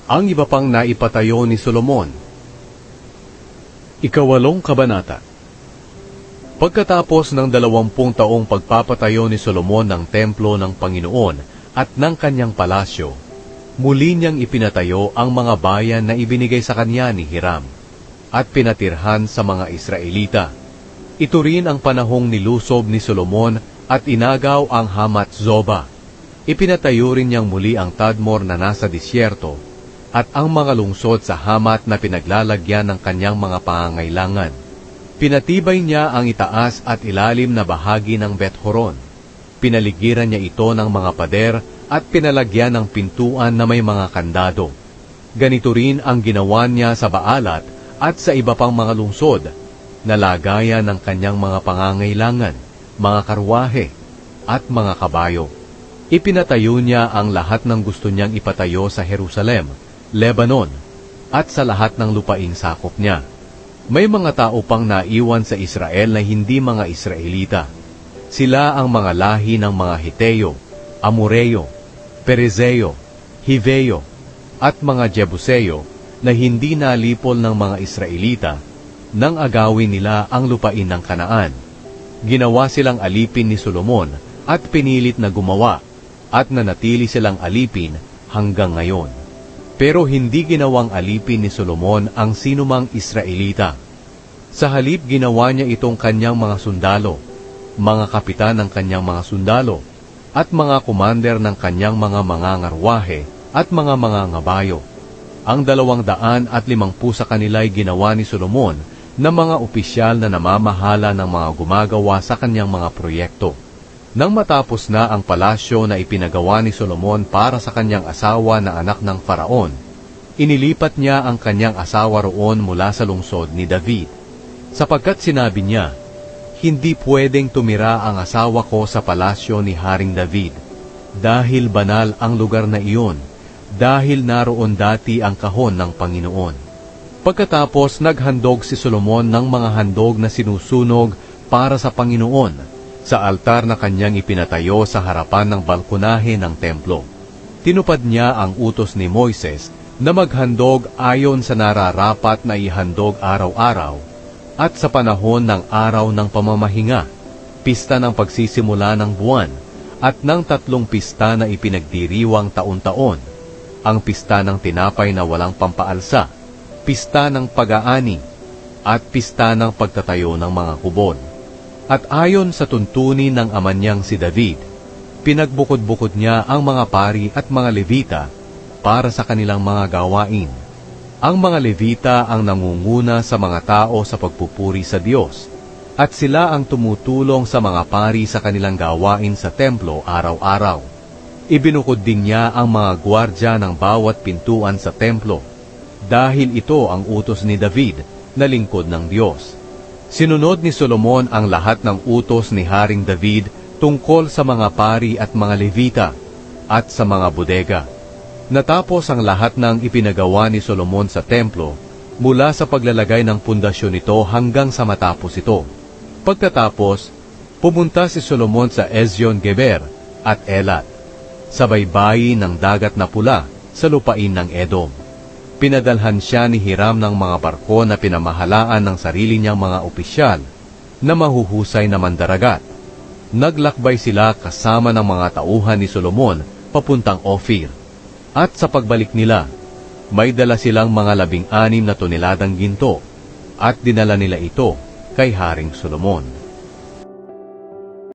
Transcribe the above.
Ang iba pang naipatayo ni Solomon. Ikawalong kabanata. Pagkatapos ng 20 taong pagpapatayo ni Solomon ng templo ng Panginoon at ng kanyang palasyo, muli niyang ipinatayo ang mga bayan na ibinigay sa kanya ni Hiram at pinatirhan sa mga Israelita. Ito rin ang panahong nilusob ni Solomon at inagaw ang Hamat-Zoba. Ipinatayo rin niyang muli ang Tadmor na nasa disyerto at ang mga lungsod sa Hamat na pinaglalagyan ng kanyang mga pangangailangan. Pinatibay niya ang itaas at ilalim na bahagi ng Bet-Horon. Pinaligiran niya ito ng mga pader at pinalagyan ng pintuan na may mga kandado. Ganito rin ang ginawa niya sa Baalat at sa iba pang mga lungsod, na lagayan ng kanyang mga pangangailangan, mga karwahe, at mga kabayo. Ipinatayo niya ang lahat ng gusto niyang ipatayo sa Jerusalem, Lebanon, at sa lahat ng lupaing sakop niya. May mga tao pang naiwan sa Israel na hindi mga Israelita. Sila ang mga lahi ng mga Hiteo, Amoreo, Perezeo, Hiveo, at mga Jebuseo na hindi nalipol ng mga Israelita nang agawin nila ang lupain ng Kanaan. Ginawa silang alipin ni Solomon at pinilit na gumawa at nanatili silang alipin hanggang ngayon. Pero hindi ginawang alipin ni Solomon ang sinumang Israelita. Sa halip ginawa niya itong kanyang mga sundalo, mga kapitan ng kanyang mga sundalo, at mga kumander ng kanyang mga mangangarwahe at mga mangangabayo. Ang 250 sa kanila'y ginawa ni Solomon na mga opisyal na namamahala ng mga gumagawa sa kanyang mga proyekto. Nang matapos na ang palasyo na ipinagawa ni Solomon para sa kanyang asawa na anak ng Faraon, inilipat niya ang kanyang asawa roon mula sa lungsod ni David. Sapagkat sinabi niya, hindi pwedeng tumira ang asawa ko sa palasyo ni Haring David, dahil banal ang lugar na iyon, dahil naroon dati ang kahon ng Panginoon. Pagkatapos naghandog si Solomon ng mga handog na sinusunog para sa Panginoon, sa altar na kanyang ipinatayo sa harapan ng balkonahe ng templo. Tinupad niya ang utos ni Moises na maghandog ayon sa nararapat na ihandog araw-araw at sa panahon ng araw ng pamamahinga, pista ng pagsisimula ng buwan, at ng 3 pista na ipinagdiriwang taon-taon, ang pista ng tinapay na walang pampaalsa, pista ng pag-aani, at pista ng pagtatayo ng mga kubon. At ayon sa tuntunin ng ama niyang si David, pinagbukod-bukod niya ang mga pari at mga Levita para sa kanilang mga gawain. Ang mga Levita ang nangunguna sa mga tao sa pagpupuri sa Diyos, at sila ang tumutulong sa mga pari sa kanilang gawain sa templo araw-araw. Ibinukod din niya ang mga gwardya ng bawat pintuan sa templo, dahil ito ang utos ni David na lingkod ng Diyos. Sinunod ni Solomon ang lahat ng utos ni Haring David tungkol sa mga pari at mga Levita at sa mga bodega. Natapos ang lahat ng ipinagawa ni Solomon sa templo mula sa paglalagay ng pundasyon nito hanggang sa matapos ito. Pagkatapos, pumunta si Solomon sa Ezion-Geber at Elat, sa baybayin ng dagat na pula sa lupain ng Edom. Pinadalhan siya ni Hiram ng mga barko na pinamahalaan ng sarili niyang mga opisyal na mahuhusay na mandaragat. Naglakbay sila kasama ng mga tauhan ni Solomon papuntang Ophir. At sa pagbalik nila, may dala silang mga 16 na toneladang ginto at dinala nila ito kay Haring Solomon.